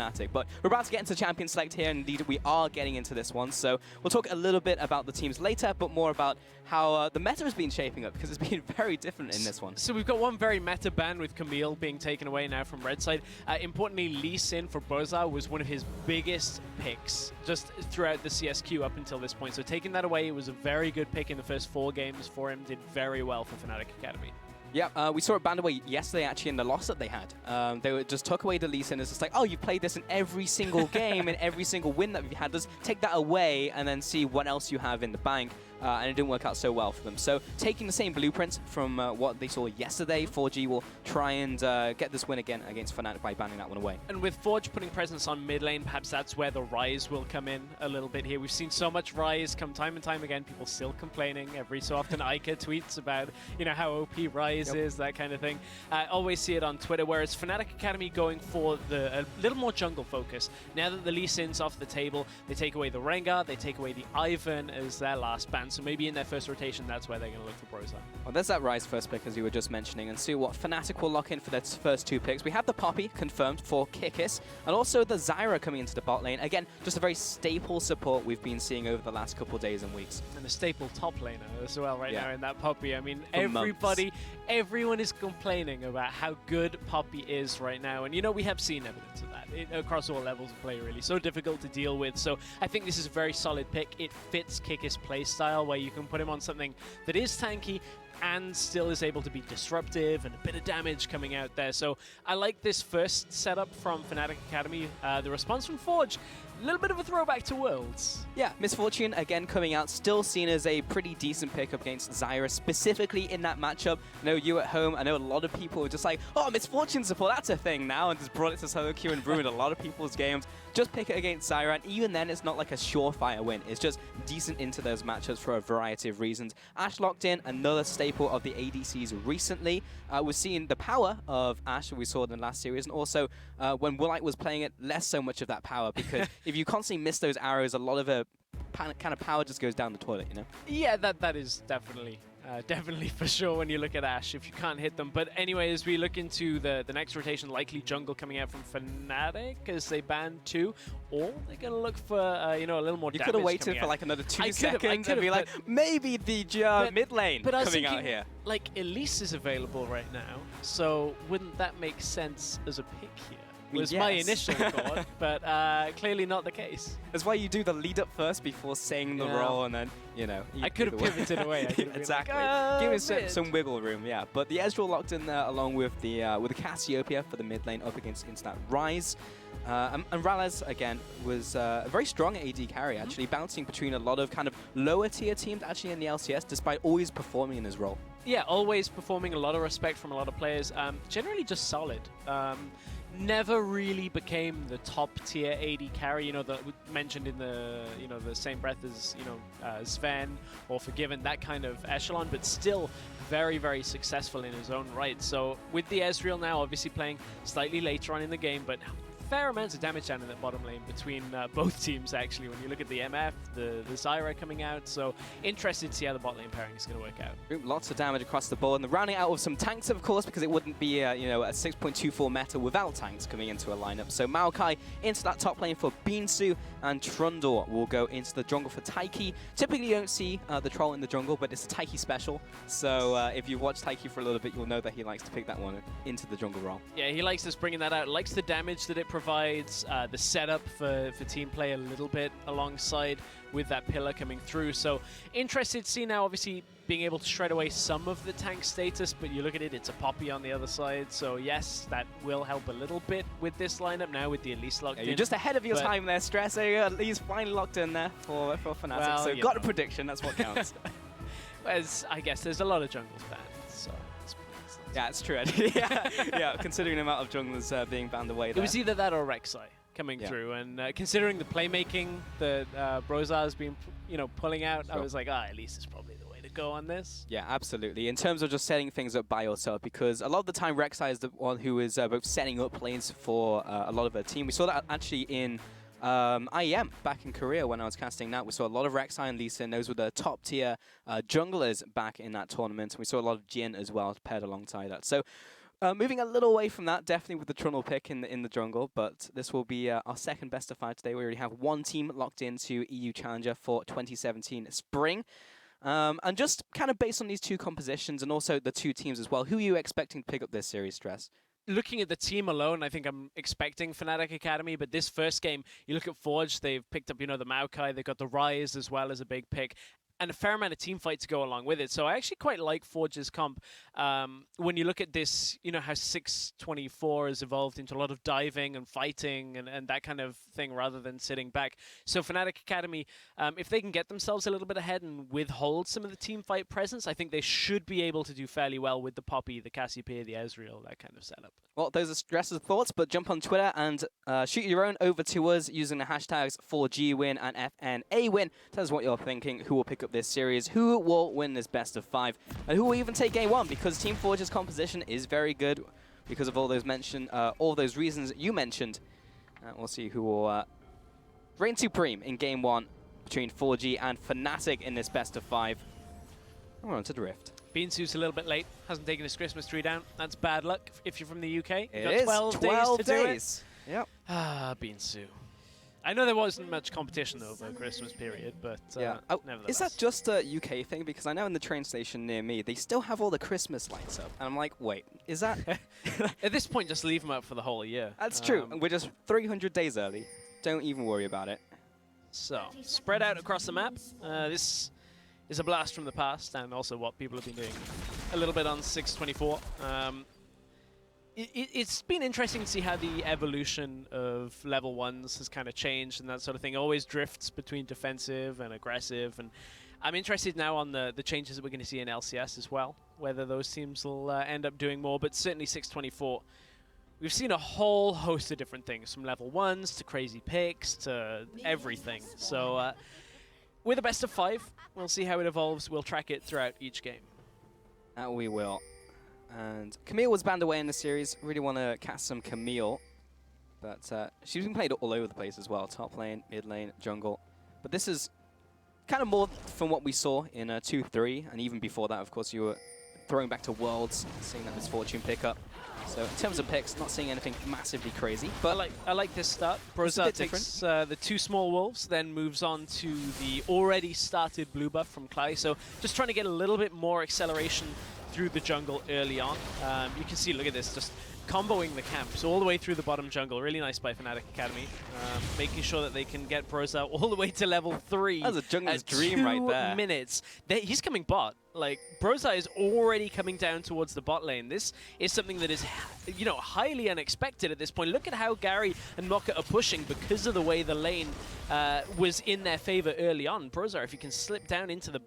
Fnatic. But we're about to get into Champion Select here, and indeed we are getting into this one. So we'll talk a little bit about the teams later, but more about how the meta has been shaping up, because it's been very different in this one. So we've got one very meta ban with Camille being taken away now from red side. Importantly, Lee Sin for Broxah was one of his biggest picks just throughout the CSQ up until this point. So taking that away, it was a very good pick in the first 4 games for him. Did very well for Fnatic Academy. Yeah, we saw it banned away yesterday, actually, in the loss that they had. They just took away the Elise, and it's just like, oh, you've played this in every single game and every single win that we've had. Just take that away and then see what else you have in the bank. And it didn't work out so well for them. So taking the same blueprints from what they saw yesterday, 4G will try and get this win again against Fnatic by banning that one away. And with Forge putting presence on mid lane, perhaps that's where the Ryze will come in a little bit here. We've seen so much Ryze come time and time again. People still complaining. Every so often Ica tweets about, you know, how OP Ryze is, that kind of thing. Always see it on Twitter, whereas Fnatic Academy going for a little more jungle focus. Now that the Lee Sin's off the table, they take away the Rengar, they take away the Ivan as their last ban. So maybe in their first rotation, that's where they're going to look for Broxah. Well, there's that Ryze first pick, as you were just mentioning, and see what Fnatic will lock in for their first 2 picks. We have the Poppy confirmed for Kikis, and also the Zyra coming into the bot lane. Again, just a very staple support we've been seeing over the last couple of days and weeks. And a staple top laner as well now in that Poppy. I mean, For everyone is complaining about how good Poppy is right now. And, you know, we have seen evidence of that across all levels of play, really. So difficult to deal with. So I think this is a very solid pick. It fits Kikis' playstyle, where you can put him on something that is tanky and still is able to be disruptive and a bit of damage coming out there. So I like this first setup from Fnatic Academy. The response from Forge, a little bit of a throwback to Worlds. Yeah, Misfortune again coming out, still seen as a pretty decent pickup against Zyra, specifically in that matchup. I know you at home, I know a lot of people were just like, oh, Misfortune support, that's a thing now, and just brought it to solo queue and ruined a lot of people's games. Just pick it against Zyra, and even then it's not like a surefire win. It's just decent into those matchups for a variety of reasons. Ashe locked in, another staple of the ADCs recently. We're seeing the power of Ashe we saw in the last series, and also when Woolite was playing it, less so much of that power, because if you constantly miss those arrows, a lot of the kind of power just goes down the toilet, you know? Yeah, that is definitely for sure when you look at Ashe, if you can't hit them. But anyway, as we look into the next rotation, likely jungle coming out from Fnatic as they ban 2, or they're going to look for, you know, a little more damage. You could have waited for like another 2 seconds and be like, maybe the mid lane coming out here. Like, Elise is available right now, so wouldn't that make sense as a pick here? Was my initial thought, but clearly not the case. That's why you do the lead up first before saying the role, and then, you know. I could have pivoted away. Exactly. Like, give it some wiggle room, yeah. But the Ezreal locked in there along with the Cassiopeia for the mid lane up against that Ryze. And MrRallez, again, was a very strong AD carry, actually, bouncing between a lot of kind of lower tier teams, actually, in the LCS, despite always performing in his role. Yeah, always performing, a lot of respect from a lot of players. Generally just solid. Never really became the top tier AD carry, you know, that mentioned in the, you know, the same breath as, you know, Sven or Forgiven, that kind of echelon, but still very, very successful in his own right. So with the Ezreal now, obviously playing slightly later on in the game, but fair amounts of damage down in that bottom lane between both teams, actually, when you look at the MF, the Zyra coming out. So interested to see how the bot lane pairing is going to work out. Lots of damage across the board, and they're rounding out with some tanks, of course, because it wouldn't be you know, a 6.24 meta without tanks coming into a lineup. So Maokai into that top lane for Beansu, and Trundle will go into the jungle for Taikki. Typically you don't see the troll in the jungle, but it's a Taikki special. So if you've watched Taikki for a little bit, you'll know that he likes to pick that one into the jungle role. Yeah, he likes us bringing that out, likes the damage that it provides, the setup for team play a little bit alongside with that pillar coming through. So interested to see now, obviously, being able to shred away some of the tank status, but you look at it, it's a Poppy on the other side. So yes, that will help a little bit with this lineup now with the Elise locked in. You're just ahead of your time there, Stress. Elise finally locked in there for Fnatic. Well, so got a prediction, that's what counts. I guess there's a lot of jungles banned, so yeah, it's true. yeah, considering the amount of junglers being banned away there. It was either that or Rek'Sai coming through, and considering the playmaking that Broxah has been, you know, pulling out, I was like, Elise is probably the way to go on this. Yeah, absolutely. In terms of just setting things up by yourself, because a lot of the time Rek'Sai is the one who is both setting up lanes for a lot of her team. We saw that actually in IEM back in Korea when I was casting that. We saw a lot of Rek'Sai and Lee Sin. Those were the top tier junglers back in that tournament. And we saw a lot of Jin as well paired alongside that. So Moving a little away from that, definitely with the Trundle pick in the jungle, but this will be our second best of 5 today. We already have one team locked into EU Challenger for 2017 Spring. And just kind of based on these two compositions and also the two teams as well, who are you expecting to pick up this series, Stress? Looking at the team alone, I think I'm expecting Fnatic Academy, but this first game, you look at Forge, they've picked up, the Maokai, they've got the Ryze as well as a big pick, and a fair amount of team fight to go along with it. So I actually quite like Forge's comp. When you look at this, how 624 has evolved into a lot of diving and fighting and that kind of thing rather than sitting back. So Fnatic Academy, if they can get themselves a little bit ahead and withhold some of the team fight presence, I think they should be able to do fairly well with the Poppy, the Cassiopeia, the Ezreal, that kind of setup. Well, those are Stress's thoughts, but jump on Twitter and shoot your own over to us using the hashtags 4GWin and FNAWin. Tell us what you're thinking, who will pick up this series, who will win this best of 5, and who will even take game 1, because Team Forge's composition is very good because of all those reasons you mentioned. We'll see who will reign supreme in game 1 between 4G and Fnatic in this best of 5. We're on to the Rift. Beansu's a little bit late, hasn't taken his Christmas tree down. That's bad luck if you're from the UK. It got is 12 days to do it. Yep. Ah, Beansu. I know there wasn't much competition over the Christmas period, but nevertheless. Is that just a UK thing? Because I know in the train station near me, they still have all the Christmas lights up. And I'm like, wait, is that... At this point, just leave them up for the whole year. That's true. We're just 300 days early. Don't even worry about it. So, spread out across the map. This is a blast from the past, and also what people have been doing a little bit on 624. It's been interesting to see how the evolution of level 1s has kind of changed and that sort of thing. It always drifts between defensive and aggressive, and I'm interested now on the changes that we're going to see in LCS as well, whether those teams will end up doing more, but certainly 624. We've seen a whole host of different things, from level 1s to crazy picks to everything. So with a best of 5, we'll see how it evolves. We'll track it throughout each game. We will. And Camille was banned away in the series. Really want to cast some Camille. But she's been played all over the place as well. Top lane, mid lane, jungle. But this is kind of more from what we saw in 2-3. And even before that, of course, you were throwing back to Worlds, seeing that Misfortune pick up. So in terms of picks, not seeing anything massively crazy. But I like this start. Broxah takes the 2 small wolves, then moves on to the already started blue buff from Klaj. So just trying to get a little bit more acceleration through the jungle early on. You can see, look at this, just comboing the camps all the way through the bottom jungle. Really nice by Fnatic Academy. Making sure that they can get Broxah all the way to level 3. That's a jungler's dream right there. 2 minutes. He's coming bot. Like, Broxah is already coming down towards the bot lane. This is something that is, highly unexpected at this point. Look at how Gary and Mocha are pushing because of the way the lane was in their favor early on. Broxah, if you can slip down into the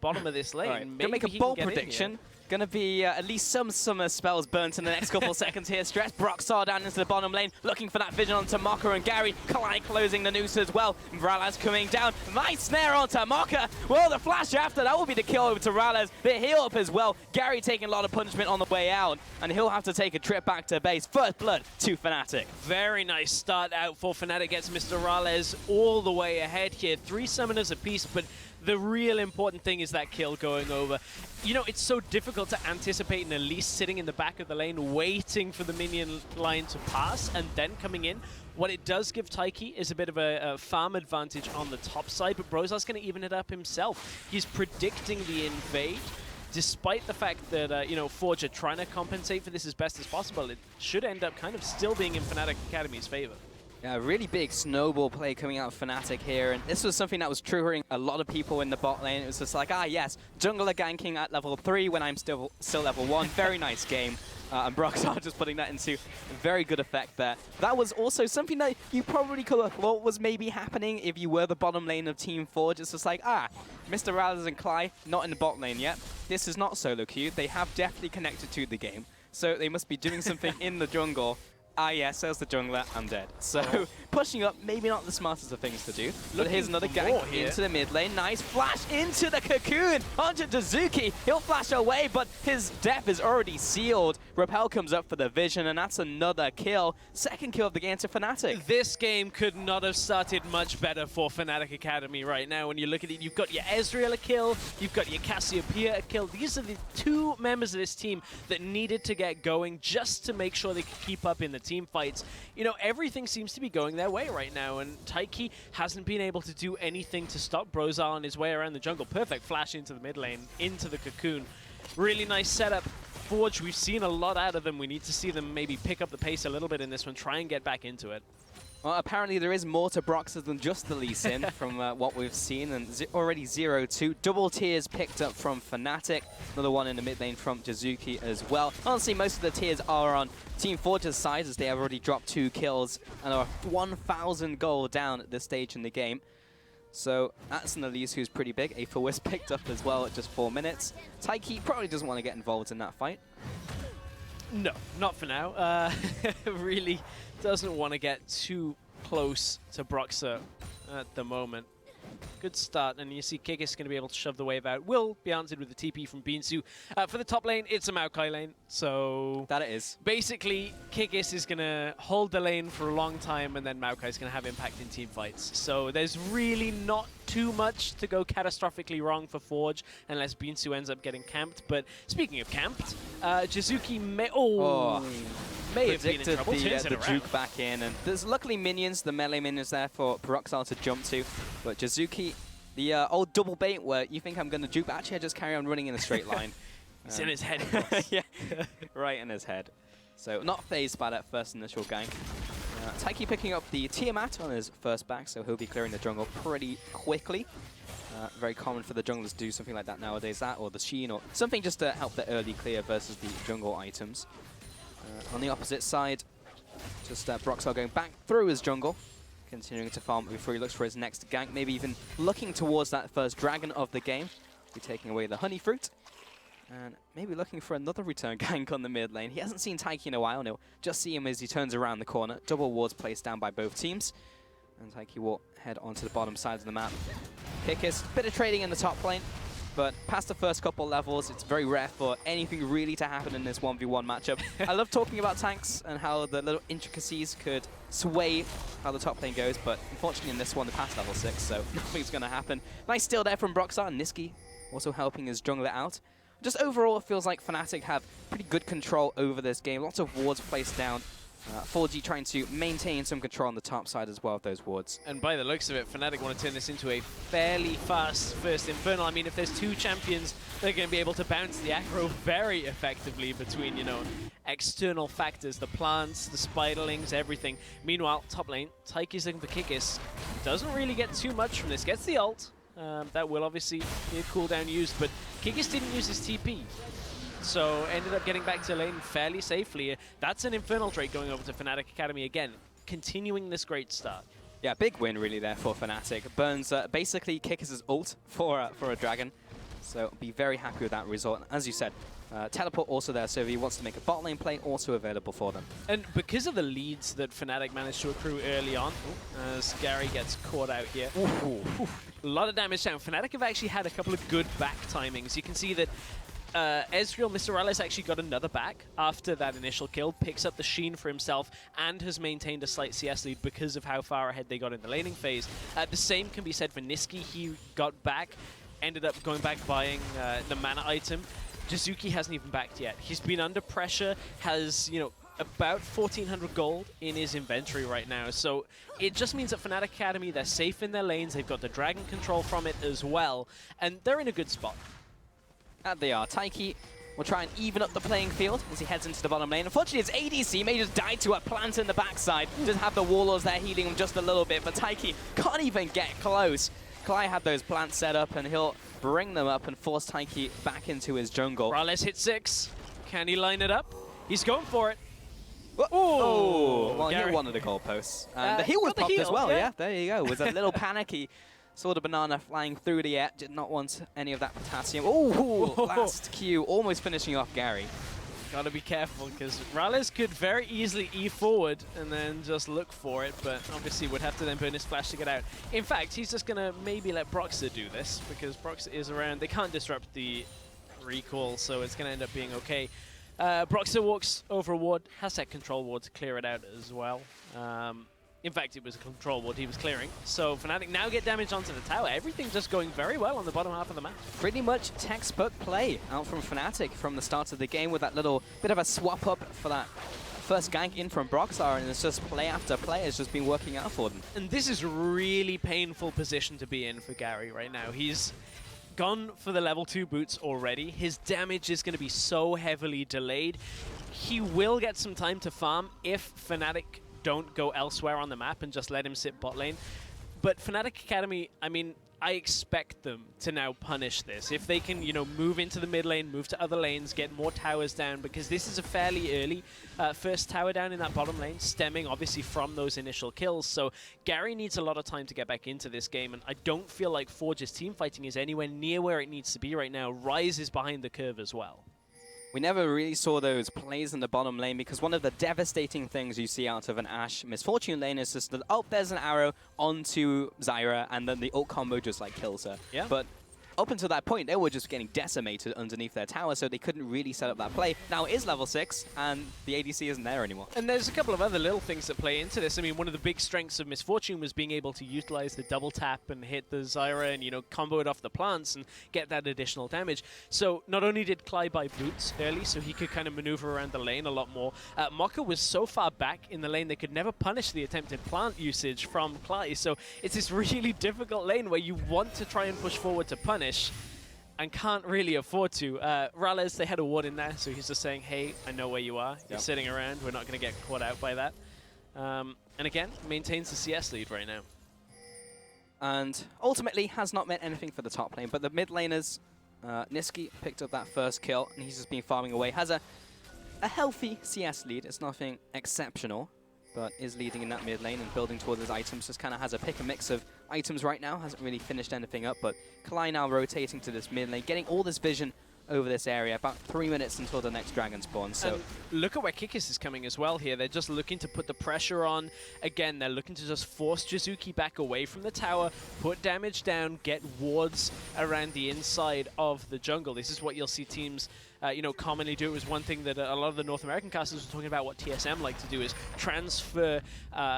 bottom of this lane, maybe gonna make a bold prediction. Gonna be at least some summer spells burnt in the next couple of seconds here. Stress Broxah down into the bottom lane, looking for that vision onto Mocha and Gary. Klaj closing the noose as well. MrRallez coming down. Nice snare onto Mocha. Well, the flash after, that will be the kill over to Rallez. The heal up as well. Gary taking a lot of punishment on the way out, and he'll have to take a trip back to base. First blood to Fnatic. Very nice start out for Fnatic. Gets MrRallez all the way ahead here. 3 summoners apiece, but the real important thing is that kill going over. It's so difficult to anticipate an Elise sitting in the back of the lane, waiting for the minion line to pass, and then coming in. What it does give Taikki is a bit of a farm advantage on the top side, but Broxah's going to even it up himself. He's predicting the invade. Despite the fact that, Forge are trying to compensate for this as best as possible, it should end up kind of still being in Fnatic Academy's favor. Yeah, a really big snowball play coming out of Fnatic here, and this was something that was triggering a lot of people in the bot lane. It was just like, yes, jungler ganking at level 3 when I'm still level 1. Very nice game. And Broxah just putting that into very good effect there. That was also something that you probably could have thought was maybe happening if you were the bottom lane of Team Forge. It's just like, MrRallez and Klaj not in the bot lane yet. This is not solo queue. They have definitely connected to the game. So they must be doing something in the jungle. Ah, yeah, says the jungler, I'm dead. So, pushing up, maybe not the smartest of things to do. But here's another gank into the mid lane. Nice flash into the cocoon onto Jiizuke. He'll flash away, but his death is already sealed. Repel comes up for the vision, and that's another kill. Second kill of the game to Fnatic. This game could not have started much better for Fnatic Academy right now. When you look at it, you've got your Ezreal a kill, you've got your Cassiopeia a kill. These are the two members of this team that needed to get going just to make sure they could keep up in the team fights. You know, everything seems to be going their way right now, and Taikki hasn't been able to do anything to stop Broxah on his way around the jungle. Perfect flash into the mid lane, into the cocoon. Really nice setup. Forge, we've seen a lot out of them. We need to see them maybe pick up the pace a little bit in this one, try and get back into it. Well, apparently there is more to Broxah than just the Elise in from what we've seen, and already 0-2. Double tiers picked up from Fnatic. Another one in the mid lane from Jiizuke as well. Honestly, most of the tiers are on Team Forge's side, as they have already dropped 2 kills and are 1,000 gold down at this stage in the game. So that's an Elise who's pretty big. A Wisp picked up as well at just 4 minutes. Taikki probably doesn't want to get involved in that fight. No, not for now. Really doesn't want to get too close to Broxah at the moment. Good start, and you see Kikis going to be able to shove the wave out. Will be answered with the TP from Beansu. For the top lane, it's a Maokai lane, so... That it is. Basically, Kikis is going to hold the lane for a long time, and then Maokai is going to have impact in team fights. So there's really not too much to go catastrophically wrong for Forge, unless Beansu ends up getting camped. But speaking of camped, Jiizuke may... may have been in trouble. the juke back in, and there's luckily minions, the melee minions there for Broxah to jump to, but Jiizuke, the old double bait where you think I'm going to juke, but actually I just carry on running in a straight line. It's in his head. Yeah, right in his head. So not phased by that first initial gank. Taikki picking up the Tiamat on his first back, so he'll be clearing the jungle pretty quickly. Very common for the junglers to do something like that nowadays, that or the Sheen, or something just to help the early clear versus the jungle items. On the opposite side, just Broxah going back through his jungle, continuing to farm before he looks for his next gank, maybe even looking towards that first dragon of the game. Be taking away the honey fruit, and maybe looking for another return gank on the mid lane. He hasn't seen Taikki in a while, and he'll just see him as he turns around the corner. Double wards placed down by both teams, and Taikki will head onto the bottom sides of the map. Kikis, bit of trading in the top lane, but past the first couple levels, it's very rare for anything really to happen in this 1v1 matchup. I love talking about tanks and how the little intricacies could sway how the top lane goes, but unfortunately in this one, the past level 6, so nothing's going to happen. Nice steal there from Broxah, and Nisqy also helping his jungler out. Just overall, it feels like Fnatic have pretty good control over this game. Lots of wards placed down. 4G trying to maintain some control on the top side as well of those wards. And by the looks of it, Fnatic want to turn this into a fairly fast first Infernal. I mean, if there's 2 champions, they're going to be able to bounce the aggro very effectively between, you know, external factors, the plants, the spiderlings, everything. Meanwhile, top lane, Taikki's looking for Kikis. Doesn't really get too much from this. Gets the ult. That will obviously be a cooldown used, but Kikis didn't use his TP. So ended up getting back to lane fairly safely. That's an Infernal Drake going over to Fnatic Academy again, continuing this great start. Yeah, big win really there for Fnatic. Burns basically Kikis' ult for a dragon, so be very happy with that result. As you said, teleport also there, so if he wants to make a bot lane play, also available for them. And because of the leads that Fnatic managed to accrue early on, as Gary gets caught out here, a lot of damage down. Fnatic have actually had a couple of good back timings. You can see that Ezreal, MrRallez actually got another back after that initial kill, picks up the Sheen for himself, and has maintained a slight CS lead because of how far ahead they got in the laning phase. The same can be said for Nisqy. He got back, ended up going back buying the mana item. Jiizuke hasn't even backed yet. He's been under pressure, has, you know, about 1,400 gold in his inventory right now. So it just means that Fnatic Academy, they're safe in their lanes, they've got the dragon control from it as well, and they're in a good spot. And they are. Taikki will try and even up the playing field as he heads into the bottom lane. Unfortunately, his ADC may just die to a plant in the backside. Doesn't have the warlords there healing him just a little bit, but Taikki can't even get close. Klaj had those plants set up, and he'll bring them up and force Taikki back into his jungle. MrRallez hit 6. Can he line it up? He's going for it. Oh, well, he hit one of the goalposts. And the heal was popped as well, yeah. There you go. It was a little panicky. Saw the banana flying through the air. Did not want any of that potassium. Oh, last Q, almost finishing off Gary. Gotta be careful, because MrRallez could very easily E forward and then just look for it, but obviously would have to then burn his flash to get out. In fact, he's just gonna maybe let Broxah do this, because Broxah is around. They can't disrupt the recall, so it's gonna end up being okay. Broxah walks over a ward, has that control ward to clear it out as well. In fact, it was a control ward he was clearing. So Fnatic now get damage onto the tower. Everything just going very well on the bottom half of the map. Pretty much textbook play out from Fnatic from the start of the game with that little bit of a swap up for that first gank in from Broxah, and it's just play after play. It's just been working out for them. And this is really painful position to be in for Gary right now. He's gone for the level 2 boots already. His damage is going to be so heavily delayed. He will get some time to farm if Fnatic don't go elsewhere on the map and just let him sit bot lane. But Fnatic Academy, I mean, I expect them to now punish this. If they can, you know, move into the mid lane, move to other lanes, get more towers down, because this is a fairly early first tower down in that bottom lane, stemming obviously from those initial kills. So Gary needs a lot of time to get back into this game, and I don't feel like Forge's team fighting is anywhere near where it needs to be right now. Ryze is behind the curve as well. We never really saw those plays in the bottom lane, because one of the devastating things you see out of an Ashe Misfortune lane is just that, oh, there's an arrow onto Zyra, and then the ult combo just like kills her. Yeah. But up until that point, they were just getting decimated underneath their tower, so they couldn't really set up that play. Now it is level 6, and the ADC isn't there anymore. And there's a couple of other little things that play into this. I mean, one of the big strengths of Misfortune was being able to utilize the double tap and hit the Zyra and, you know, combo it off the plants and get that additional damage. So not only did Klaj buy boots early, so he could kind of maneuver around the lane a lot more, Mocha was so far back in the lane they could never punish the attempted plant usage from Klaj. So it's this really difficult lane where you want to try and push forward to punish, and can't really afford to. MrRallez, they had a ward in there, so he's just saying, hey, I know where you are. You're sitting around. We're not going to get caught out by that. And again, maintains the CS lead right now. And ultimately has not meant anything for the top lane, but the mid laners, Nisqy picked up that first kill, and he's just been farming away. Has a healthy CS lead. It's nothing exceptional, but is leading in that mid lane and building towards his items. Just kind of has a pick and mix of items right now. Hasn't really finished anything up, but Klaj now rotating to this mid lane, getting all this vision over this area. About 3 minutes until the next dragon spawn. So and look at where Kikis is coming as well here. They're just looking to put the pressure on. Again, they're looking to just force Jiizuke back away from the tower, put damage down, get wards around the inside of the jungle. This is what you'll see teams you know, commonly do. It was one thing that a lot of the North American casters were talking about what TSM like to do, is transfer,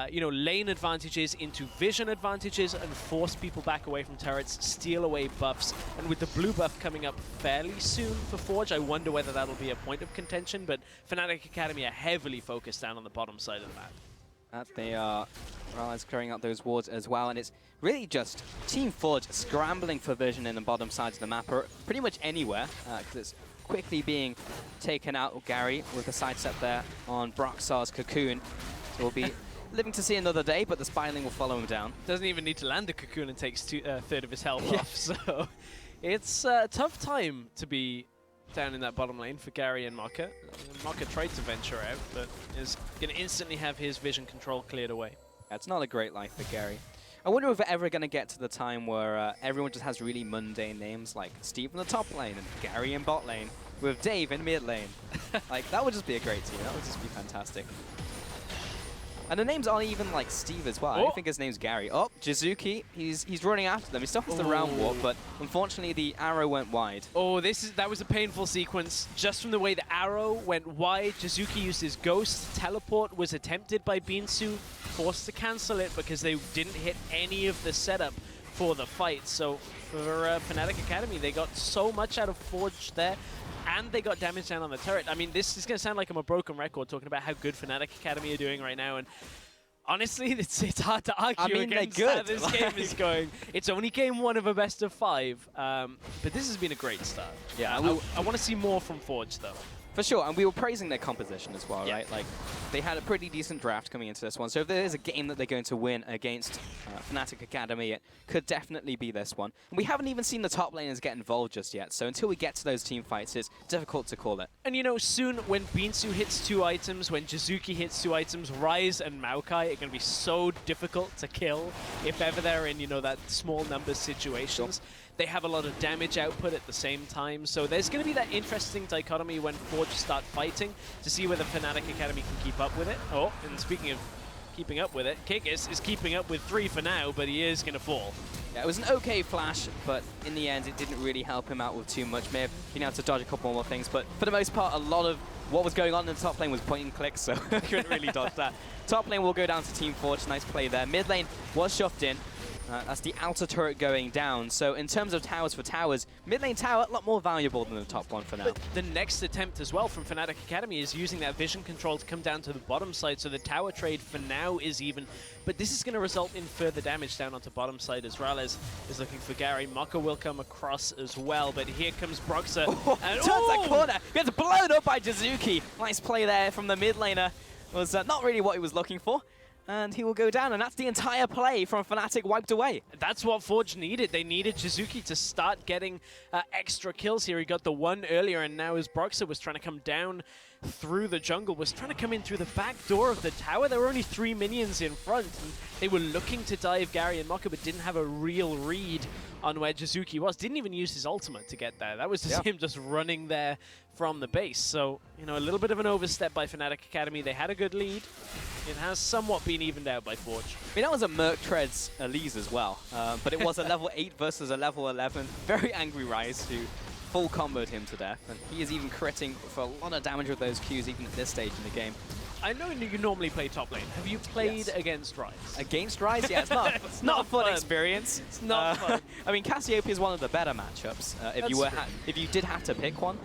you know, lane advantages into vision advantages and force people back away from turrets, steal away buffs. And with the blue buff coming up fairly soon for Forge, I wonder whether that'll be a point of contention, but Fnatic Academy are heavily focused down on the bottom side of the map. They are MrRallez clearing out those wards as well, and it's really just Team Forge scrambling for vision in the bottom sides of the map, or pretty much anywhere, because it's quickly being taken out. Gary with a sidestep there on Broxah's Cocoon. So we'll be living to see another day, but the Spiling will follow him down. Doesn't even need to land a Cocoon and takes third of his health off, so it's a tough time to be down in that bottom lane for Gary and Mocha. Mocha tried to venture out, but is going to instantly have his vision control cleared away. Yeah, it's not a great life for Gary. I wonder if we're ever going to get to the time where everyone just has really mundane names, like Steve in the top lane and Gary in bot lane, with Dave in mid lane. Like, that would just be a great team. That would just be fantastic. And the names aren't even like Steve as well. I think his name's Gary. Oh, Jiizuke, he's running after them. He still has the round warp, but unfortunately the arrow went wide. Oh, that was a painful sequence. Just from the way the arrow went wide, Jiizuke used his ghost. Teleport was attempted by Beansu, forced to cancel it because they didn't hit any of the setup for the fight. So for Fnatic Academy, they got so much out of Forge there, and they got damage down on the turret. I mean, this is going to sound like I'm a broken record talking about how good Fnatic Academy are doing right now, and honestly, it's hard to argue against how this game is going. It's only game 1 of a best of 5, but this has been a great start. Yeah, I want to see more from Forge, though. For sure, and we were praising their composition as well, right? Like, they had a pretty decent draft coming into this one, so if there is a game that they're going to win against Fnatic Academy, it could definitely be this one. And we haven't even seen the top laners get involved just yet, so until we get to those team fights, it's difficult to call it. And you know, soon when Beansu hits 2 items, when Jiizuke hits 2 items, Ryze and Maokai are going to be so difficult to kill if ever they're in, you know, that small numbers situations. They have a lot of damage output at the same time. So there's going to be that interesting dichotomy when Forge start fighting to see whether Fnatic Academy can keep up with it. Oh, and speaking of keeping up with it, Kikis is keeping up with 3 for now, but he is going to fall. Yeah, it was an okay flash, but in the end, it didn't really help him out with too much. May have been able to dodge a couple more things, but for the most part, a lot of what was going on in the top lane was point and click, so couldn't really dodge that. Top lane will go down to Team Forge. Nice play there. Mid lane was shoved in. That's the outer turret going down. So in terms of towers for towers, mid lane tower a lot more valuable than the top one for now. But the next attempt as well from Fnatic Academy is using that vision control to come down to the bottom side. So the tower trade for now is even. But this is going to result in further damage down onto bottom side as MrRallez is looking for Gary. Mocha will come across as well. But here comes Broxah. And turns that corner. Gets blown up by Jiizuke. Nice play there from the mid laner. Was not really what he was looking for. And he will go down, and that's the entire play from Fnatic wiped away. That's what Forge needed. They needed Jiizuke to start getting extra kills here. He got the one earlier, and now as Broxah was trying to come down through the jungle, was trying to come in through the back door of the tower. There were only 3 minions in front, and they were looking to dive Gary and Mocha, but didn't have a real read on where Jiizuke was. Didn't even use his ultimate to get there. That was just him just running there from the base. So, you know, a little bit of an overstep by Fnatic Academy. They had a good lead. It has somewhat been evened out by Forge. I mean, that was a Merc Treads Elise as well, but it was a level 8 versus a level 11. Very angry Ryze who full comboed him to death, and he is even critting for a lot of damage with those Qs even at this stage in the game. I know you normally play top lane. Have you played against Ryze? Against Ryze? Yeah, it's not a fun experience. It's not fun. I mean, Cassiopeia is one of the better matchups if you did have to pick one.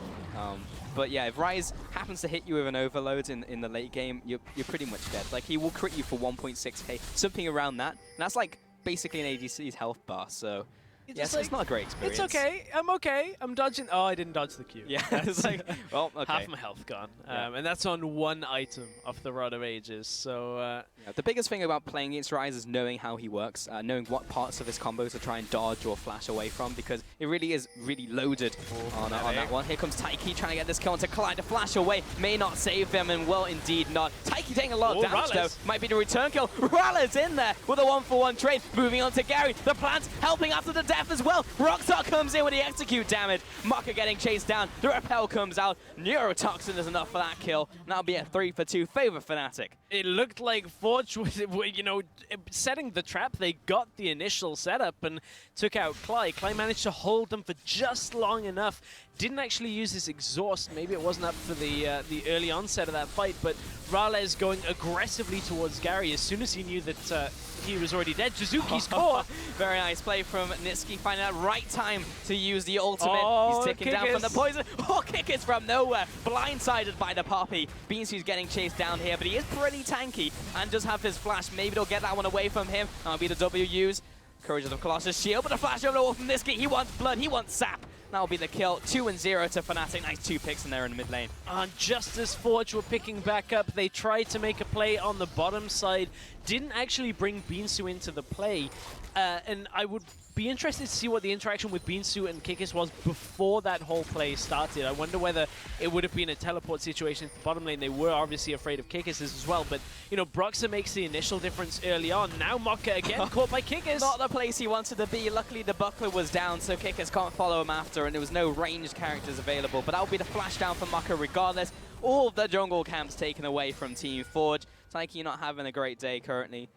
But yeah, if Ryze happens to hit you with an overload in the late game, you're pretty much dead. Like, he will crit you for 1.6k, something around that. And that's like basically an ADC's health bar, so yes, like, it's not a great experience. It's okay. I'm okay. I'm dodging. Oh, I didn't dodge the Q. Yeah, it's like, well, okay. Half my health gone. And that's on one item of the Rod of Ages. So yeah, the biggest thing about playing against Ryze is knowing how he works, knowing what parts of his combo to try and dodge or flash away from, because it really is really loaded on that one. Here comes Taikki trying to get this kill onto Klaj. The flash away may not save them, and well, indeed not. Taikki taking a lot of damage, though. Might be the return kill. MrRallez in there with a 1-for-1 trade. Moving on to Gary. The plant helping after the death as well. Broxah comes in with the execute damage. Mocha getting chased down. The repel comes out. Neurotoxin is enough for that kill. And that'll be a 3-for-2 favor Fnatic. It looked like Forge was, you know, setting the trap. They got the initial setup and took out Klaj. Klaj managed to hold them for just long enough. Didn't actually use his exhaust. Maybe it wasn't up for the early onset of that fight, but MrRallez going aggressively towards Gary as soon as he knew that he was already dead. Jiizuke's core. Very nice play from Nisqy, finding that right time to use the ultimate. He's ticking down from the poison. Oh, Kikis from nowhere. Blindsided by the Poppy. Beansu's getting chased down here, but he is pretty tanky and does have his flash. Maybe they'll get that one away from him. That'll be the W use. Courage of the Colossus shield, but a flash over the wall from Nisqy. He wants blood, he wants sap. That'll be the kill. 2-0 to Fnatic. Nice 2 picks in there in the mid lane. Just as Forge were picking back up, they tried to make a play on the bottom side. Didn't actually bring Beansu into the play. And I would be interested to see what the interaction with Beansu and Kikis was before that whole play started. I wonder whether it would have been a teleport situation to the bottom lane. They were obviously afraid of Kikis as well, but, you know, Broxah makes the initial difference early on. Now Mocha again caught by Kikis. Not the place he wanted to be. Luckily the buckler was down, so Kikis can't follow him after, and there was no ranged characters available, but that'll be the flash down for Mocha regardless. All of the jungle camps taken away from Team Forge. Taikki not having a great day currently.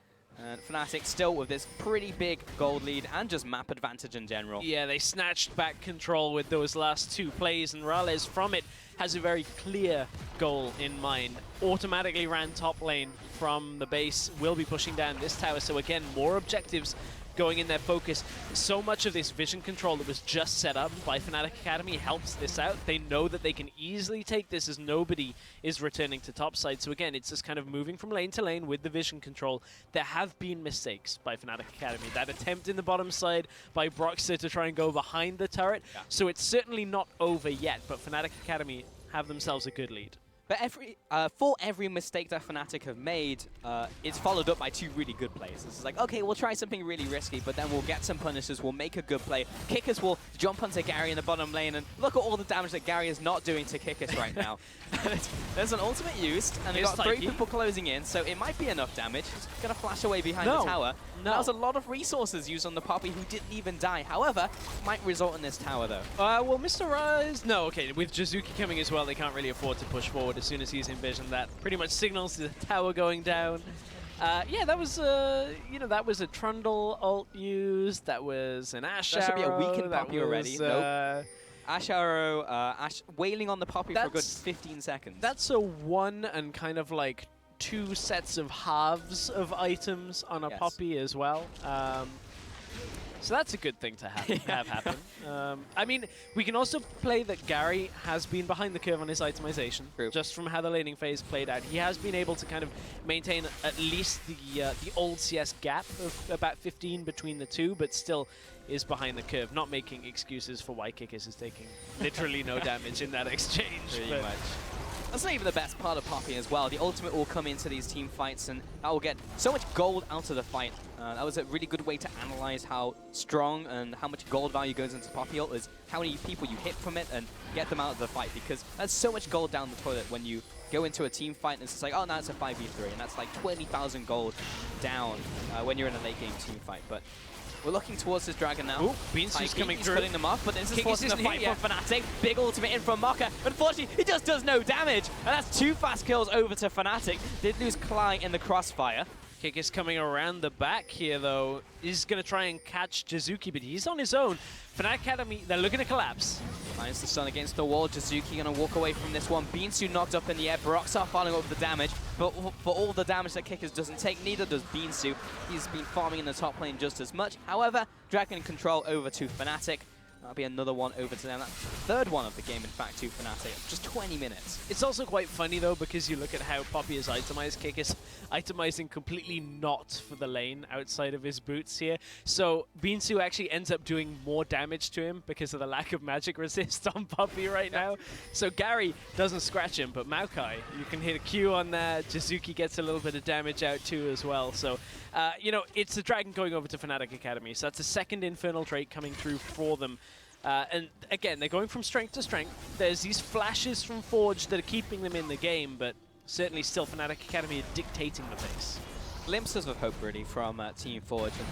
And Fnatic still with this pretty big gold lead and just map advantage in general. Yeah, they snatched back control with those last 2 plays, and MrRallez from it has a very clear goal in mind. Automatically ran top lane from the base, will be pushing down this tower, so again, more objectives going in their focus. So much of this vision control that was just set up by Fnatic Academy helps this out. They know that they can easily take this as nobody is returning to top side. So again, it's just kind of moving from lane to lane with the vision control. There have been mistakes by Fnatic Academy. That attempt in the bottom side by Broxah to try and go behind the turret. Yeah. So it's certainly not over yet, but Fnatic Academy have themselves a good lead. But for every mistake that Fnatic have made, it's followed up by 2 really good plays. It's like, okay, we'll try something really risky, but then we'll get some punishes, we'll make a good play. Kikis will jump onto Gary in the bottom lane, and look at all the damage that Gary is not doing to Kikis right now. There's an ultimate used, and they've got 3 people closing in, so it might be enough damage. He's going to flash away behind the tower. No. That was a lot of resources used on the Poppy, who didn't even die. However, might result in this tower, though. Well, MrRallez... No, okay, with Jiizuke coming as well, they can't really afford to push forward as soon as he's envisioned that. Pretty much signals the tower going down. Yeah, that was that was a Trundle ult used. That was an Ashe That should be a arrow, weakened Poppy already. Nope. Ashe arrow, Ashe wailing on the Poppy for a good 15 seconds. That's a 1 and kind of like 2 sets of halves of items on a Poppy as well. So that's a good thing to have happen. I mean, we can also play that Gary has been behind the curve on his itemization. True. Just from how the laning phase played out. He has been able to kind of maintain at least the old CS gap of about 15 between the two, but still is behind the curve, not making excuses for why Kikis is taking literally no damage in that exchange. Pretty much. That's not even the best part of Poppy as well. The ultimate will come into these team fights, and that will get so much gold out of the fight. That was a really good way to analyze how strong and how much gold value goes into Poppy ult, is how many people you hit from it and get them out of the fight, because that's so much gold down the toilet when you go into a team fight and it's just like, oh, now it's a 5v3, and that's like 20,000 gold down when you're in a late game team fight. But we're looking towards this dragon now. Ooh, Beansu's coming through. Putting them off, but this is Kikis forcing the fight from Fnatic. Big ultimate in from Mocha. Unfortunately, he just does no damage. And that's 2 fast kills over to Fnatic. Did lose Klaj in the crossfire. Kikis coming around the back here, though. He's going to try and catch Jiizuke, but he's on his own. Fnatic Academy, they're looking to collapse. Finds the stun against the wall. Jiizuke going to walk away from this one. Beansu knocked up in the air. Broxah following up with the damage. But for all the damage that Kikis doesn't take, neither does Beansu. He's been farming in the top lane just as much. However, dragon control over to Fnatic. That'll be another one over to them. That's the 3rd one of the game, in fact, to Fnatic. Just 20 minutes. It's also quite funny, though, because you look at how Poppy is itemized. Kikis itemizing completely not for the lane outside of his boots here. So Beansu actually ends up doing more damage to him because of the lack of magic resist on Poppy right now. So Gary doesn't scratch him, but Maokai, you can hit a Q on that. Jiizuke gets a little bit of damage out too as well. So, it's the dragon going over to Fnatic Academy. So that's a 2nd Infernal trait coming through for them. And again, they're going from strength to strength. There's these flashes from Forge that are keeping them in the game, but certainly still Fnatic Academy are dictating the pace. Glimpses of hope, really, from Team Forge. And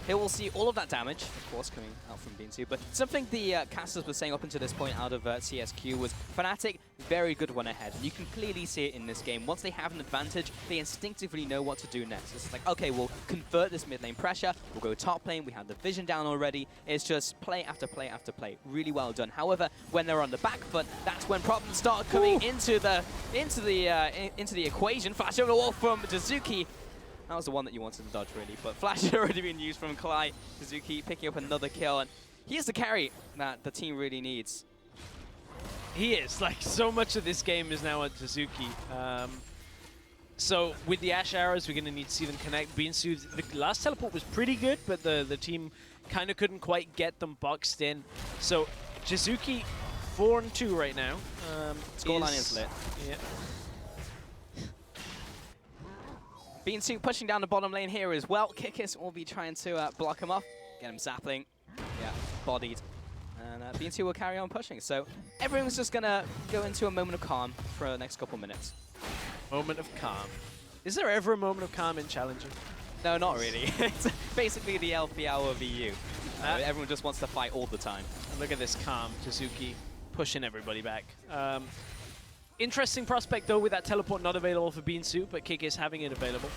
here we'll see all of that damage, of course, coming out from Beansu. But something the casters were saying up until this point out of CSQ was Fnatic, very good one ahead. And you can clearly see it in this game. Once they have an advantage, they instinctively know what to do next. It's like, okay, we'll convert this mid lane pressure. We'll go top lane. We have the vision down already. It's just play after play after play. Really well done. However, when they're on the back foot, that's when problems start coming into the equation. Flash over the wall from Jiizuke. That was the one that you wanted to dodge, really. But Flash had already been used from Klaj. Jiizuke picking up another kill. And he is the carry that the team really needs. He is. Like, so much of this game is now on Jiizuke. So with the Ashe arrows, we're going to need to see them connect. Beansu, the last teleport was pretty good, but the team kind of couldn't quite get them boxed in. So Jiizuke 4-2 right now. Scoreline is lit. Yeah. Beansu pushing down the bottom lane here as well. Kikis will be trying to block him off. Get him zapping. Yeah, bodied. And Beansu will carry on pushing. So everyone's just going to go into a moment of calm for the next couple minutes. Moment of calm. Is there ever a moment of calm in Challenger? No, not really. It's basically the LPL of EU. Everyone just wants to fight all the time. And look at this calm Jiizuke pushing everybody back. Interesting prospect, though, with that teleport not available for Beansu, but Kikis having it available.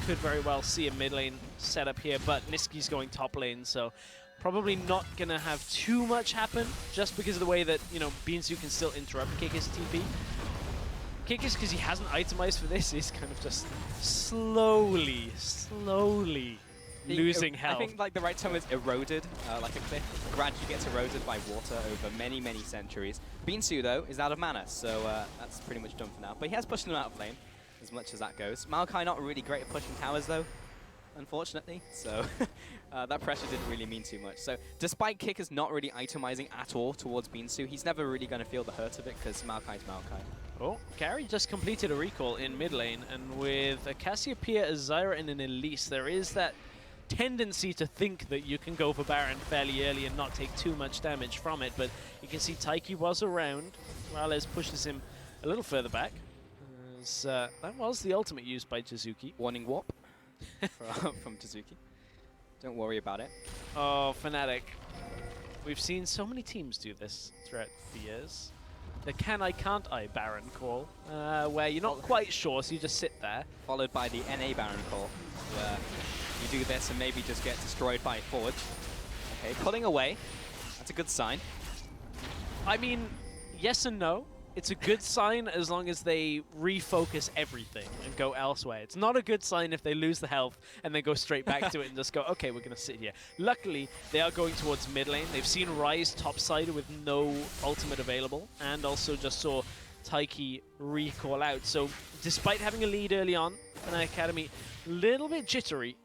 Could very well see a mid lane setup here, but Nisqy's going top lane, so probably not going to have too much happen, just because of the way that, Beansu can still interrupt Kikis' TP. Kikis, because he hasn't itemized for this, is kind of just slowly losing health. I think like the right term is eroded, like a cliff gradually gets eroded by water over many, many centuries. Beansu, though, is out of mana, so that's pretty much done for now. But he has pushed them out of lane, as much as that goes. Maokai not really great at pushing towers, though. unfortunately. So that pressure didn't really mean too much. So despite Kikis not really itemizing at all towards Beansu, he's never really going to feel the hurt of it because Maokai's Maokai. Oh, Gary just completed a recall in mid lane, and with a Cassiopeia, a Zyra, and an Elise, there is that tendency to think that you can go for Baron fairly early and not take too much damage from it, but you can see Taikki was around. MrRallez pushes him a little further back. That was the ultimate used by Jiizuke. Warning warp from Jiizuke. Don't worry about it. Oh, Fnatic. We've seen so many teams do this throughout the years. The can I, can't I Baron call, where you're not quite sure, so you just sit there. Followed by the NA Baron call, where you do this and maybe just get destroyed by Forge. Okay, pulling away. That's a good sign. I mean, yes and no. It's a good sign as long as they refocus everything and go elsewhere. It's not a good sign if they lose the health and they go straight back to it and just go, okay, we're going to sit here. Luckily, they are going towards mid lane. They've seen Ryze topside with no ultimate available, and also just saw Taikki recall out. So despite having a lead early on, Fnatic Academy a little bit jittery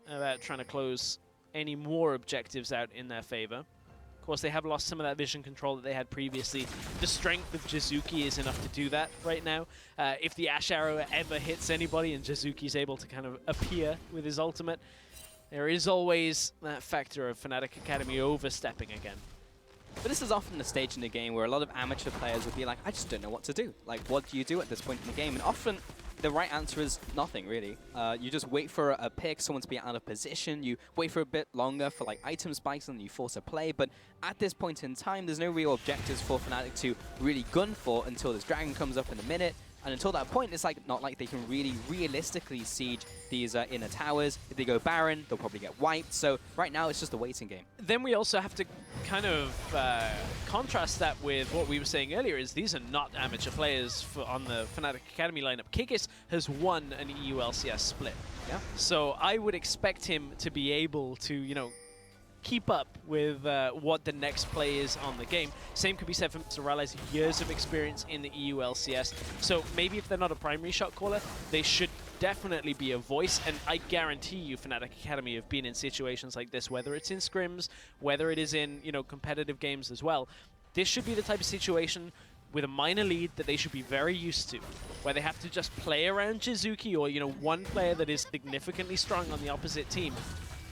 about trying to close any more objectives out in their favor. Of course, they have lost some of that vision control that they had previously. The strength of Jiizuke is enough to do that right now. If the Ashe Arrow ever hits anybody and Jiizuke is able to kind of appear with his ultimate, there is always that factor of Fnatic Academy overstepping again. But this is often the stage in the game where a lot of amateur players would be like, I just don't know what to do. Like, what do you do at this point in the game? And often, the right answer is nothing, really. You just wait for a pick, someone to be out of position. You wait for a bit longer for like item spikes, and you force a play. But at this point in time, there's no real objectives for Fnatic to really gun for until this dragon comes up in a minute. And until that point, it's like not like they can really realistically siege these inner towers. If they go Baron, they'll probably get wiped. So right now, it's just a waiting game. Then we also have to kind of contrast that with what we were saying earlier, is these are not amateur players on the Fnatic Academy lineup. Kikis has won an EULCS split. Yeah. So I would expect him to be able to, you know, keep up with what the next play is on the game. Same could be said for MrRallez, years of experience in the EULCS. So maybe if they're not a primary shot caller, they should definitely be a voice, and I guarantee you Fnatic Academy have been in situations like this, whether it's in scrims, whether it is in, you know, competitive games as well. This should be the type of situation with a minor lead that they should be very used to, where they have to just play around Jiizuke or, you know, one player that is significantly strong on the opposite team.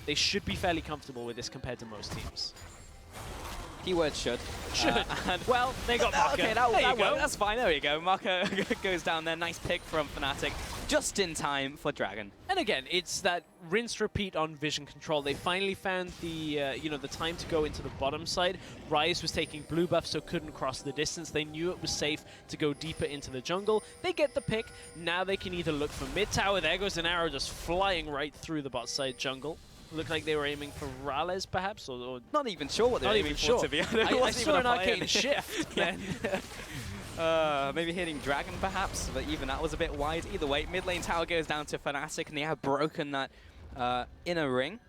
They should be fairly comfortable with this compared to most teams. Keyword should. Well, they got Mocha. Okay, that worked. That's fine. There we go. Mocha goes down there. Nice pick from Fnatic. Just in time for Dragon. And again, it's that rinse repeat on vision control. They finally found the you know, the time to go into the bottom side. Ryze was taking blue buff, so couldn't cross the distance. They knew it was safe to go deeper into the jungle. They get the pick. Now they can either look for mid tower. There goes an arrow just flying right through the bot side jungle. Looked like they were aiming for Rallez, perhaps, or not even sure what they were aiming for, to be honest. I saw an arcane shift. Then. Maybe hitting Dragon, perhaps, but even that was a bit wide. Either way, mid lane tower goes down to Fnatic, and they have broken that inner ring.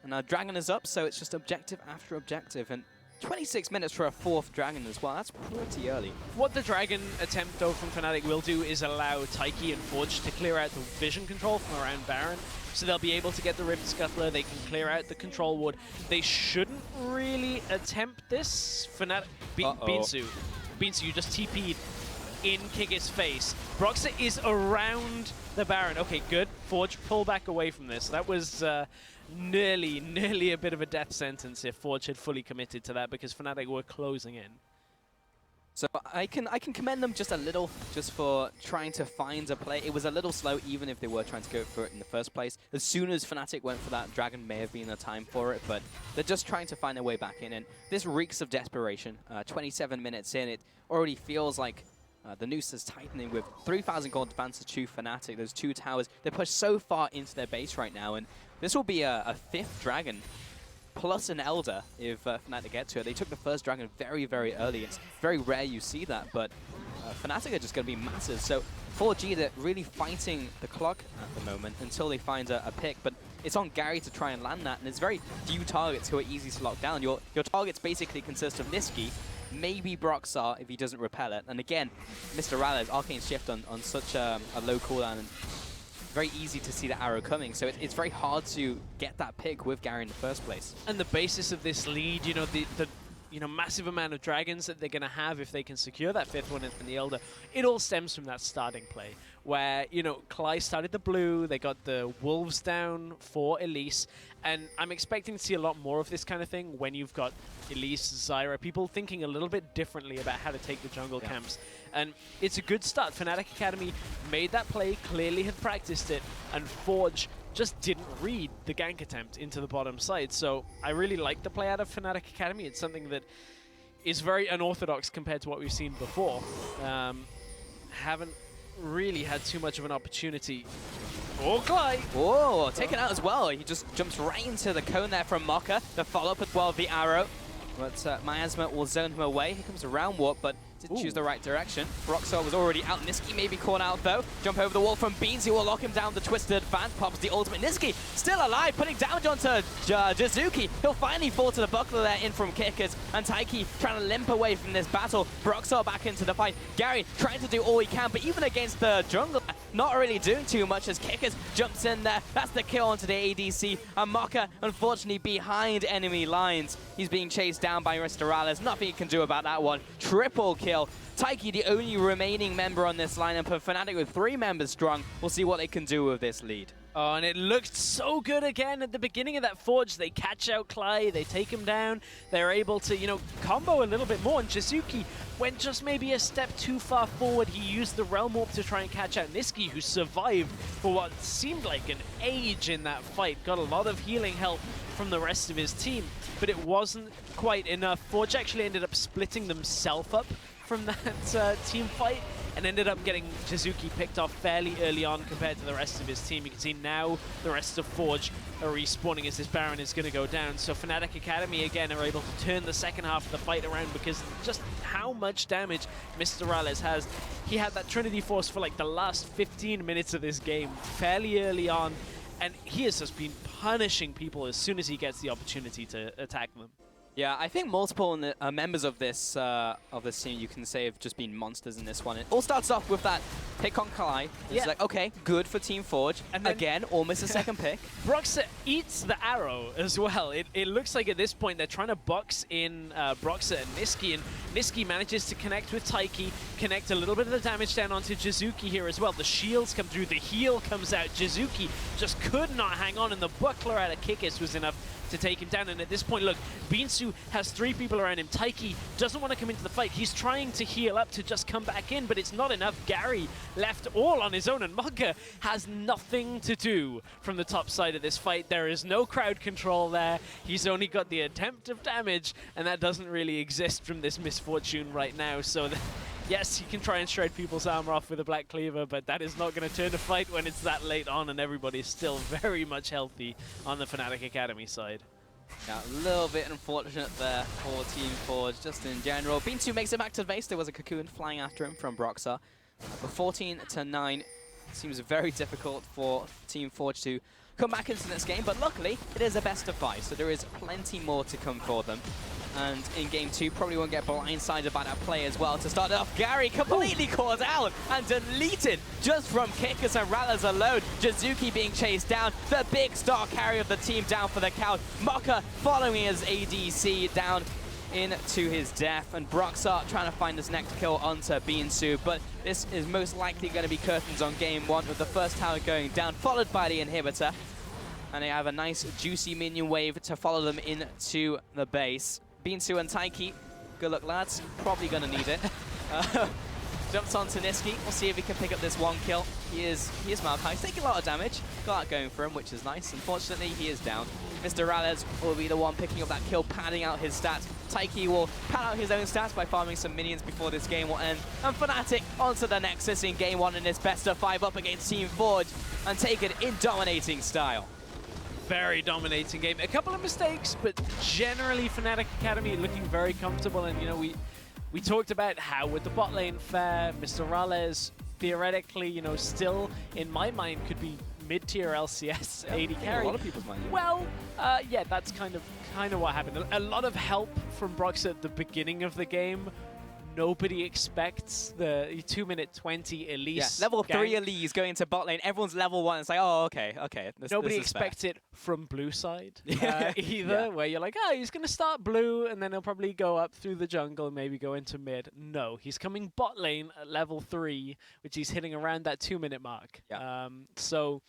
And now Dragon is up, so it's just objective after objective. And 26 minutes for a fourth Dragon as well. That's pretty early. What the Dragon attempt, though, from Fnatic will do is allow Taikki and Forge to clear out the vision control from around Baron. So they'll be able to get the Rift Scuttler, they can clear out the control ward. They shouldn't really attempt this. Fnatic, Beansu, you just TP'd in Kikis' face. Broxah is around the Baron. Okay, good. Forge, pull back away from this. That was nearly a bit of a death sentence if Forge had fully committed to that, because Fnatic were closing in. So I can commend them just a little, just for trying to find a play. It was a little slow, even if they were trying to go for it in the first place. As soon as Fnatic went for that, Dragon may have been a time for it, but they're just trying to find their way back in. And this reeks of desperation. 27 minutes in, it already feels like the noose is tightening with 3,000 gold advances to Fnatic. Those two towers, they're pushed so far into their base right now, and this will be a fifth Dragon plus an Elder if Fnatic get to it. They took the first Dragon very, very early. It's very rare you see that, but Fnatic are just going to be massive. So 4G, they're really fighting the clock at the moment until they find a pick, but it's on Gary to try and land that, and it's very few targets who are easy to lock down. Your targets basically consist of Nisqy, maybe Broxah if he doesn't repel it, and again, MrRallez, Arcane Shift on such a low cooldown, and very easy to see the arrow coming. So it's very hard to get that pick with Gary in the first place. And the basis of this lead, you know, the massive amount of dragons that they're going to have if they can secure that 5th one in the Elder, it all stems from that starting play where, you know, Klaj started the blue, they got the wolves down for Elise, and I'm expecting to see a lot more of this kind of thing when you've got Elise, Zyra, people thinking a little bit differently about how to take the jungle camps. And it's a good start. Fnatic Academy made that play, clearly had practiced it, and Forge just didn't read the gank attempt into the bottom side. So I really like the play out of Fnatic Academy. It's something that is very unorthodox compared to what we've seen before. Haven't really had too much of an opportunity. Oh, Klaj! Oh, taken out as well. He just jumps right into the cone there from Mocha. The follow-up as well, the arrow. But Miasma will zone him away. Here comes a round warp, but didn't choose the right direction. Broxah was already out. Nisqy maybe caught out though. Jump over the wall from Beansu will lock him down. The twisted advance pops the ultimate. Nisqy still alive, putting damage onto Jiizuke. He'll finally fall to the buckler there in from Kikis. And Taikki trying to limp away from this battle. Broxah back into the fight. Gary trying to do all he can, but even against the jungle, not really doing too much as Kikis jumps in there. That's the kill onto the ADC. And Mocha, unfortunately, behind enemy lines. He's being chased down by MrRallez. Nothing he can do about that one. Triple kill. Taikki, the only remaining member on this lineup of Fnatic with 3 members strong. We'll see what they can do with this lead. Oh, and it looked so good again at the beginning of that Forge. They catch out Klaj, they take him down. They're able to, you know, combo a little bit more. And Jiizuke went just maybe a step too far forward. He used the Realm Warp to try and catch out Nisqy, who survived for what seemed like an age in that fight. Got a lot of healing help from the rest of his team, but it wasn't quite enough. Forge actually ended up splitting themselves up from that team fight and ended up getting Jiizuke picked off fairly early on compared to the rest of his team. You can see now the rest of Forge are respawning as this Baron is going to go down. So Fnatic Academy again are able to turn the second half of the fight around because just how much damage MrRallez has. He had that Trinity Force for like the last 15 minutes of this game fairly early on, and he has just been punishing people as soon as he gets the opportunity to attack them. Yeah, I think multiple members of this team, you can say, have just been monsters in this one. It all starts off with that pick on Klaj. It's like, okay, good for Team Forge. And again, almost a second pick. Broxah eats the arrow as well. It looks like at this point they're trying to box in Broxah and Nisqy, and Nisqy manages to connect with Taikki, connect a little bit of the damage down onto Jiizuke here as well. The shields come through, the heal comes out. Jiizuke just could not hang on, and the buckler out of Kikis was enough to take him down. And at this point, look, Beansu has 3 people around him. Taikki doesn't want to come into the fight. He's trying to heal up to just come back in, but it's not enough. Gary left all on his own, and Mocha has nothing to do from the top side of this fight. There is no crowd control there. He's only got the attempt of damage, and that doesn't really exist from this misfortune right now. So yes, he can try and shred people's armor off with a Black Cleaver, but that is not going to turn a fight when it's that late on and everybody's still very much healthy on the Fnatic Academy side. Yeah, a little bit unfortunate there for Team Forge, just in general. Beansu makes it back to the base. There was a cocoon flying after him from Broxah. But 14-9 seems very difficult for Team Forge to come back into this game, but luckily it is a best of 5, so there is plenty more to come for them. And in game 2, probably won't get blindsided by that play as well. To start off, Gary completely caught out and deleted just from Kikis and MrRallez alone. Jiizuke being chased down, the big star carrier of the team down for the count. Mocha following his ADC down into his death, and Broxah trying to find this next kill onto Beansu, but this is most likely going to be curtains on game 1 with the first tower going down, followed by the inhibitor. And they have a nice juicy minion wave to follow them into the base. Beansu and Taikki, good luck lads, probably going to need it. Jumps onto Nisqy, we'll see if he can pick up this 1 kill. He is Maokai, he's taking a lot of damage, got that going for him, which is nice. Unfortunately, he is down. MrRallez will be the one picking up that kill, padding out his stats. Taikki will pad out his own stats by farming some minions before this game will end. And Fnatic onto the Nexus in game 1 in this best of 5 up against Team Forge and take it in dominating style. Very dominating game. A couple of mistakes, but generally Fnatic Academy looking very comfortable. And you know, we talked about how would the bot lane fare. MrRallez theoretically, you know, still in my mind could be mid-tier LCS AD carry. A lot of people's mind. Well, yeah, that's kind of what happened. A lot of help from Broxah at the beginning of the game. nobody expects the 2-minute 20 Elise. Yeah, level 3 gank. Elise going to bot lane. Everyone's level 1. It's like, oh, okay. Nobody this is expects it from blue side Yeah. either, where you're like, oh, he's going to start blue, and then he'll probably go up through the jungle and maybe go into mid. No, he's coming bot lane at level 3, which he's hitting around that 2-minute mark. Yeah. So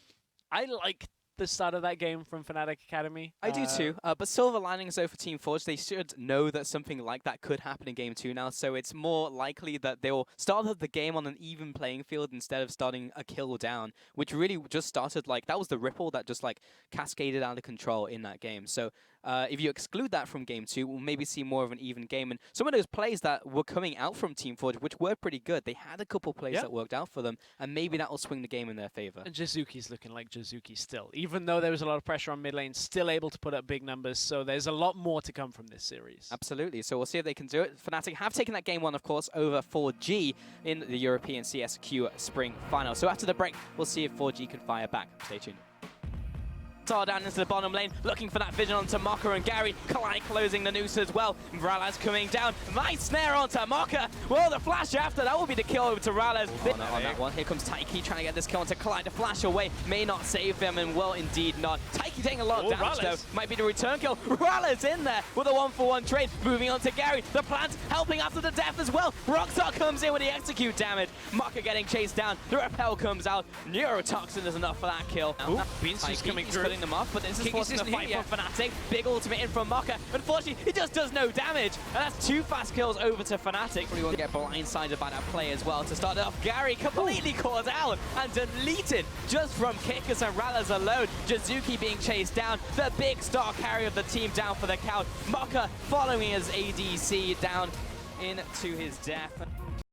I like the start of that game from Fnatic Academy. I do too, but silver linings though for Team Forge, they should know that something like that could happen in Game 2 now, so it's more likely that they'll start the game on an even playing field instead of starting a kill down, which really just started like, that was the ripple that just like cascaded out of control in that game. So if you exclude that from Game 2, we'll maybe see more of an even game. And some of those plays that were coming out from Team Forge, which were pretty good, they had a couple plays that worked out for them, and maybe that will swing the game in their favor. And Jiizuke's looking like Jiizuke still. Even though there was a lot of pressure on mid lane, still able to put up big numbers, so there's a lot more to come from this series. Absolutely, so we'll see if they can do it. Fnatic have taken that Game 1, of course, over 4G in the European CSQ Spring Final. So after the break, we'll see if 4G can fire back. Stay tuned. Down into the bottom lane, looking for that vision onto Mocha and Gary. Klaj closing the noose as well. MrRallez coming down. Nice snare onto Mocha. Well, the flash after, that will be the kill over to Rallez. On that one, here comes Taikki trying to get this kill onto Klaj. The flash away may not save him, and well, indeed not. Taikki taking a lot of damage though. Might be the return kill. Rallez in there with a 1-for-1 trade. Moving on to Gary. The plant helping after the death as well. Broxah comes in with the execute damage. Mocha getting chased down. The repel comes out. Neurotoxin is enough for that kill. Beansu's coming through. Them off, but this is forcing the fight here, for Fnatic. Big ultimate in from Mocha. Unfortunately, he just does no damage, and that's 2 fast kills over to Fnatic. Probably won't get blindsided by that play as well. To start it off, Gary completely caught out and deleted just from Kikis and Rallez alone. Jiizuke being chased down, the big star carrier of the team down for the count. Mocha following his ADC down into his death.